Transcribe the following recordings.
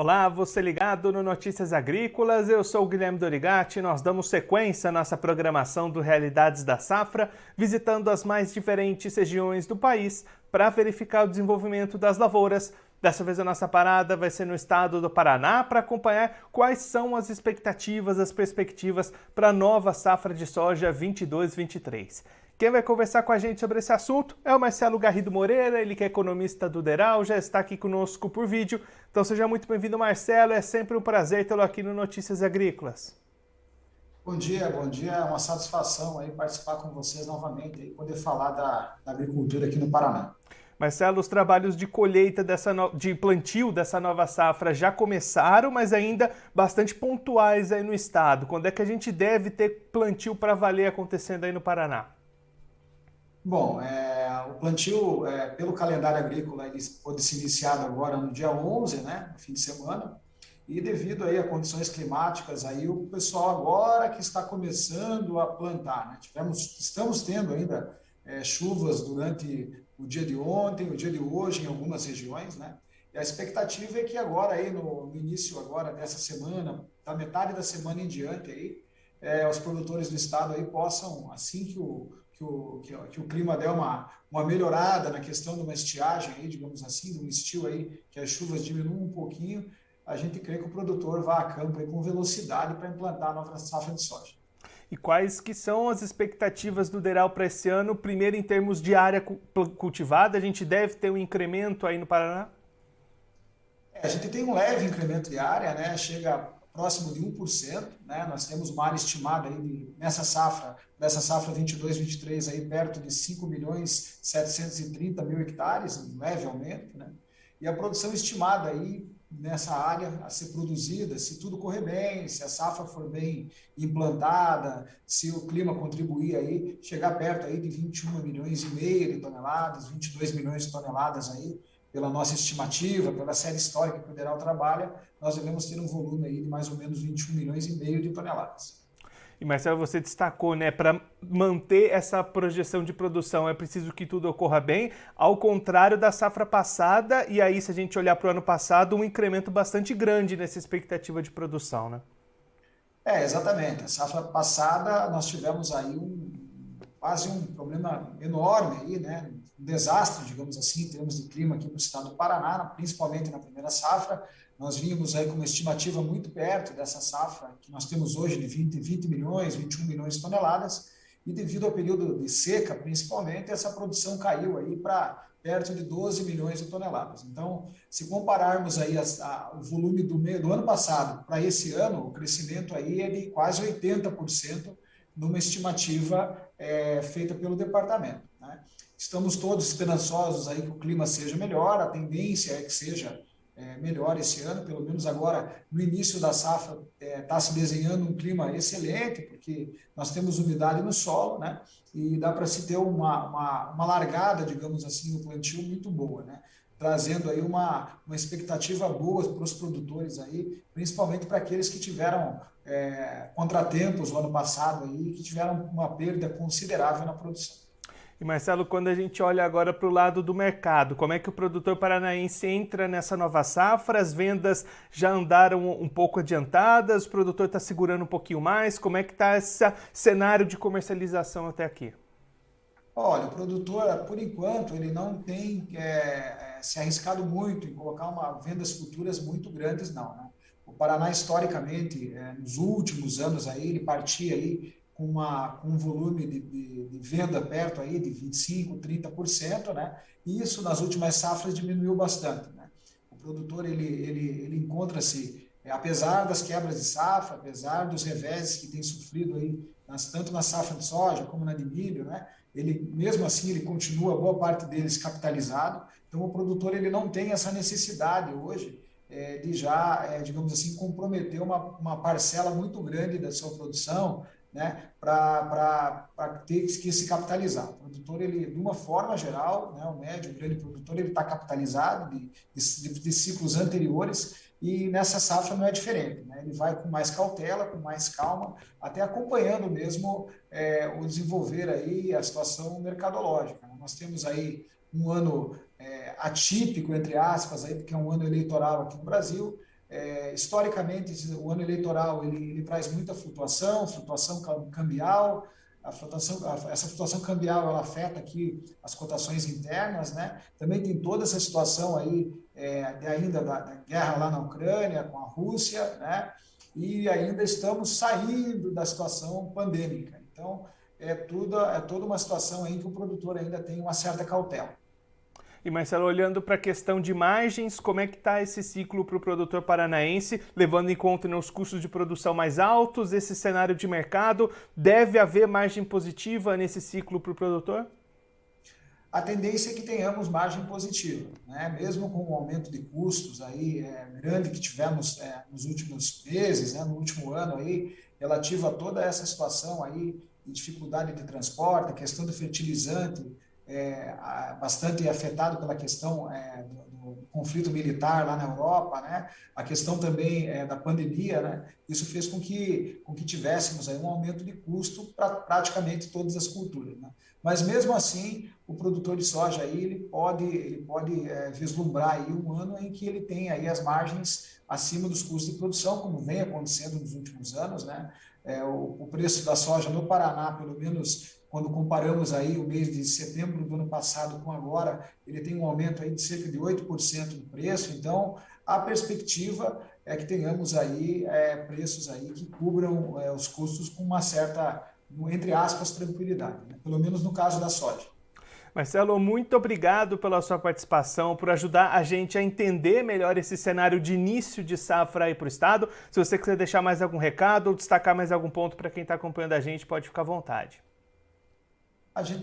Olá, você ligado no Notícias Agrícolas, eu sou o Guilherme Dorigatti. Nós damos sequência à nossa programação do Realidades da Safra, visitando as mais diferentes regiões do país para verificar o desenvolvimento das lavouras. Dessa vez a nossa parada vai ser no estado do Paraná para acompanhar quais são as expectativas, as perspectivas para a nova safra de soja 22-23. Quem vai conversar com a gente sobre esse assunto é o Marcelo Garrido Moreira, ele que é economista do DERAL, já está aqui conosco por vídeo. Então seja muito bem-vindo, Marcelo, é sempre um prazer tê-lo aqui no Notícias Agrícolas. Bom dia, é uma satisfação aí participar com vocês novamente e poder falar da agricultura aqui no Paraná. Marcelo, os trabalhos de colheita de plantio dessa nova safra já começaram, mas ainda bastante pontuais aí no estado. Quando é que a gente deve ter plantio para valer acontecendo aí no Paraná? Bom, o plantio, pelo calendário agrícola, ele pode ser iniciado agora no dia 11, né, no fim de semana, e devido aí a condições climáticas, aí o pessoal agora que está começando a plantar, né, estamos tendo ainda chuvas durante o dia de ontem, o dia de hoje em algumas regiões, né, e a expectativa é que agora aí no início agora dessa semana, da metade da semana em diante aí, os produtores do estado aí possam, assim que o clima der uma melhorada na questão de uma estiagem aí, digamos assim, de um estio aí, que as chuvas diminuam um pouquinho, a gente crê que o produtor vá a campo aí com velocidade para implantar a nova safra de soja. E quais que são as expectativas do DERAL para esse ano? Primeiro, em termos de área cultivada, a gente deve ter um incremento aí no Paraná? A gente tem um leve incremento de área, né? Chega próximo de 1%, né? Nós temos uma área estimada aí dessa safra 22-23 aí perto de 5.730.000 hectares, um leve aumento, né? E a produção estimada aí nessa área a ser produzida, se tudo correr bem, se a safra for bem implantada, se o clima contribuir aí, chegar perto aí de 21 milhões e meio de toneladas, 22 milhões de toneladas aí, pela nossa estimativa, pela série histórica que o Federal trabalha, nós devemos ter um volume aí de mais ou menos 21 milhões e meio de toneladas. E Marcelo, você destacou, né, para manter essa projeção de produção é preciso que tudo ocorra bem, ao contrário da safra passada, e aí se a gente olhar para o ano passado, um incremento bastante grande nessa expectativa de produção, né? Exatamente. A safra passada nós tivemos aí quase um problema enorme aí, né? Um desastre, digamos assim, em termos de clima aqui no estado do Paraná, principalmente na primeira safra. Nós vínhamos aí com uma estimativa muito perto dessa safra que nós temos hoje de 20 milhões, 21 milhões de toneladas, e devido ao período de seca, principalmente, essa produção caiu aí para perto de 12 milhões de toneladas. Então, se compararmos aí o volume do ano passado para esse ano, o crescimento aí é de quase 80% numa estimativa feita pelo departamento, né? Estamos todos esperançosos aí que o clima seja melhor, a tendência é que seja melhor esse ano, pelo menos agora no início da safra está se desenhando um clima excelente, porque nós temos umidade no solo, né? E dá para se ter uma largada, digamos assim, no plantio muito boa, né? Trazendo aí uma expectativa boa para os produtores aí, principalmente para aqueles que tiveram contratempos no ano passado aí, que tiveram uma perda considerável na produção. E Marcelo, quando a gente olha agora para o lado do mercado, como é que o produtor paranaense entra nessa nova safra? As vendas já andaram um pouco adiantadas, o produtor está segurando um pouquinho mais, como é que está esse cenário de comercialização até aqui? Olha, o produtor, por enquanto, ele não tem se arriscado muito em colocar vendas futuras muito grandes, não, né? O Paraná, historicamente, nos últimos anos, aí, ele partia aí com um volume de venda perto aí de 25%, 30%, né? E isso, nas últimas safras, diminuiu bastante, né? O produtor, ele encontra-se, apesar das quebras de safra, apesar dos reveses que tem sofrido aí, tanto na safra de soja como na de milho, né? Ele, mesmo assim, ele continua, boa parte deles, capitalizado. Então, o produtor ele não tem essa necessidade hoje de já, digamos assim, comprometer uma parcela muito grande da sua produção, né, para ter que se capitalizar. O produtor, ele, de uma forma geral, né, o médio, o grande produtor, ele está capitalizado de ciclos anteriores, e nessa safra não é diferente, né? Ele vai com mais cautela, com mais calma, até acompanhando mesmo o desenvolver aí a situação mercadológica, né? Nós temos aí um ano atípico, entre aspas, aí, porque é um ano eleitoral aqui no Brasil. Historicamente, o ano eleitoral ele traz muita flutuação cambial. Essa flutuação cambial ela afeta aqui as cotações internas, né? Também tem toda essa situação aí ainda da guerra lá na Ucrânia com a Rússia, né? E ainda estamos saindo da situação pandêmica. Então, é toda uma situação aí que o produtor ainda tem uma certa cautela. E Marcelo, olhando para a questão de margens, como é que está esse ciclo para o produtor paranaense, levando em conta os custos de produção mais altos, esse cenário de mercado, deve haver margem positiva nesse ciclo para o produtor? A tendência é que tenhamos margem positiva, né? Mesmo com o aumento de custos aí grande que tivemos nos últimos meses, né? No último ano aí, relativo a toda essa situação aí, de dificuldade de transporte, a questão do fertilizante, bastante afetado pela questão do conflito militar lá na Europa, né? A questão também da pandemia, né? Isso fez com que tivéssemos aí um aumento de custo para praticamente todas as culturas, né? Mas mesmo assim, o produtor de soja aí, ele pode vislumbrar aí um ano em que ele tem aí as margens acima dos custos de produção, como vem acontecendo nos últimos anos, né? O preço da soja no Paraná, pelo menos quando comparamos aí o mês de setembro do ano passado com agora, ele tem um aumento aí de cerca de 8% no preço. Então, a perspectiva é que tenhamos aí preços aí que cubram os custos com uma certa, entre aspas, tranquilidade, né? Pelo menos no caso da soja. Marcelo, muito obrigado pela sua participação, por ajudar a gente a entender melhor esse cenário de início de safra aí para o estado. Se você quiser deixar mais algum recado ou destacar mais algum ponto para quem está acompanhando a gente, pode ficar à vontade.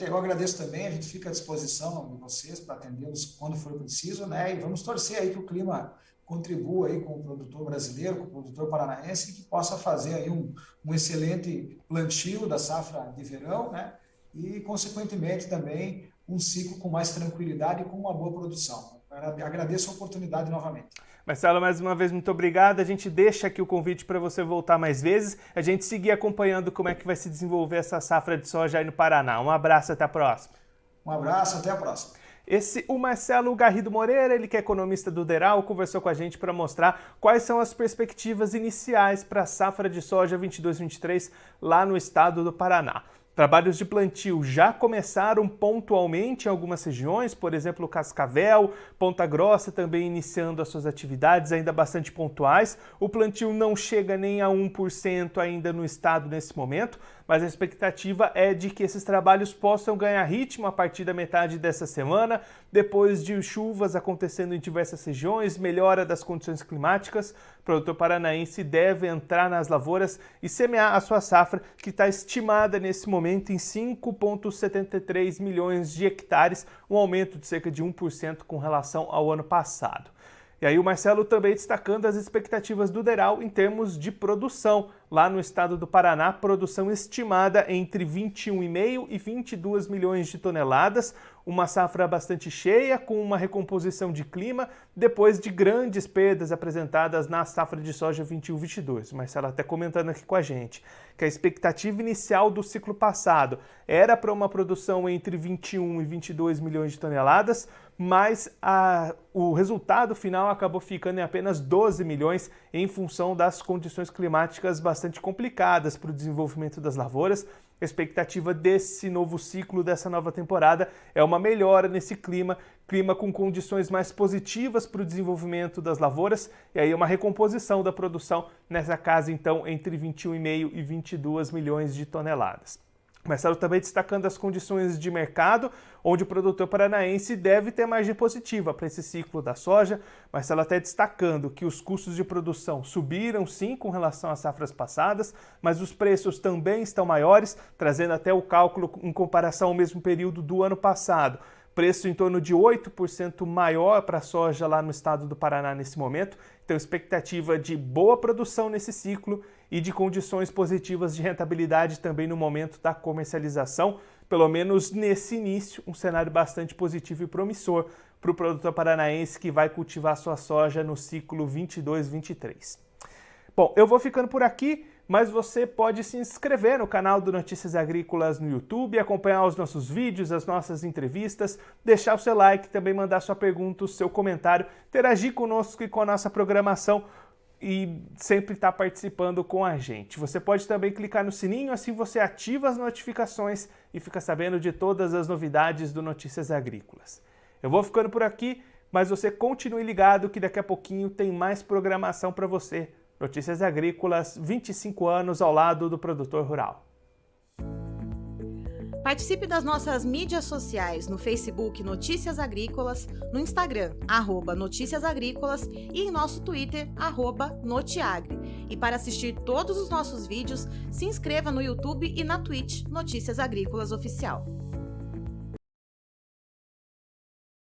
Eu agradeço também, a gente fica à disposição de vocês para atendê-los quando for preciso, né? E vamos torcer aí que o clima contribua aí com o produtor brasileiro, com o produtor paranaense, que possa fazer aí um excelente plantio da safra de verão, né? E, consequentemente, também um ciclo com mais tranquilidade e com uma boa produção. Agradeço a oportunidade novamente. Marcelo, mais uma vez, muito obrigado. A gente deixa aqui o convite para você voltar mais vezes, a gente seguir acompanhando como é que vai se desenvolver essa safra de soja aí no Paraná. Um abraço, até a próxima. Um abraço, até a próxima. O Marcelo Garrido Moreira, ele que é economista do DERAL, conversou com a gente para mostrar quais são as perspectivas iniciais para a safra de soja 22-23 lá no estado do Paraná. Trabalhos de plantio já começaram pontualmente em algumas regiões, por exemplo, Cascavel, Ponta Grossa também iniciando as suas atividades, ainda bastante pontuais. O plantio não chega nem a 1% ainda no estado nesse momento, mas a expectativa é de que esses trabalhos possam ganhar ritmo a partir da metade dessa semana, depois de chuvas acontecendo em diversas regiões, melhora das condições climáticas. O produtor paranaense deve entrar nas lavouras e semear a sua safra, que está estimada nesse momento em 5,73 milhões de hectares, um aumento de cerca de 1% com relação ao ano passado. E aí o Marcelo também destacando as expectativas do DERAL em termos de produção. Lá no estado do Paraná, produção estimada entre 21,5 e 22 milhões de toneladas, uma safra bastante cheia, com uma recomposição de clima, depois de grandes perdas apresentadas na safra de soja 21-22. O Marcelo até comentando aqui com a gente que a expectativa inicial do ciclo passado era para uma produção entre 21 e 22 milhões de toneladas, mas o resultado final acabou ficando em apenas 12 milhões em função das condições climáticas bastante complicadas para o desenvolvimento das lavouras. A expectativa desse novo ciclo, dessa nova temporada, é uma melhora nesse clima com condições mais positivas para o desenvolvimento das lavouras, e aí uma recomposição da produção nessa casa, então, entre 21,5 e 22 milhões de toneladas. Marcelo também destacando as condições de mercado, onde o produtor paranaense deve ter margem positiva para esse ciclo da soja. Marcelo até destacando que os custos de produção subiram sim com relação às safras passadas, mas os preços também estão maiores, trazendo até o cálculo em comparação ao mesmo período do ano passado. Preço em torno de 8% maior para a soja lá no estado do Paraná nesse momento. Então, expectativa de boa produção nesse ciclo e de condições positivas de rentabilidade também no momento da comercialização. Pelo menos nesse início, um cenário bastante positivo e promissor para o produtor paranaense que vai cultivar sua soja no ciclo 22-23. Bom, eu vou ficando por aqui, mas você pode se inscrever no canal do Notícias Agrícolas no YouTube, acompanhar os nossos vídeos, as nossas entrevistas, deixar o seu like, também mandar sua pergunta, o seu comentário, interagir conosco e com a nossa programação. e sempre estar participando com a gente. Você pode também clicar no sininho, assim você ativa as notificações e fica sabendo de todas as novidades do Notícias Agrícolas. Eu vou ficando por aqui, mas você continue ligado que daqui a pouquinho tem mais programação para você. Notícias Agrícolas, 25 anos ao lado do produtor rural. Participe das nossas mídias sociais no Facebook Notícias Agrícolas, no Instagram @Notícias Agrícolas e em nosso Twitter @Notiagre. E para assistir todos os nossos vídeos, se inscreva no YouTube e na Twitch Notícias Agrícolas Oficial.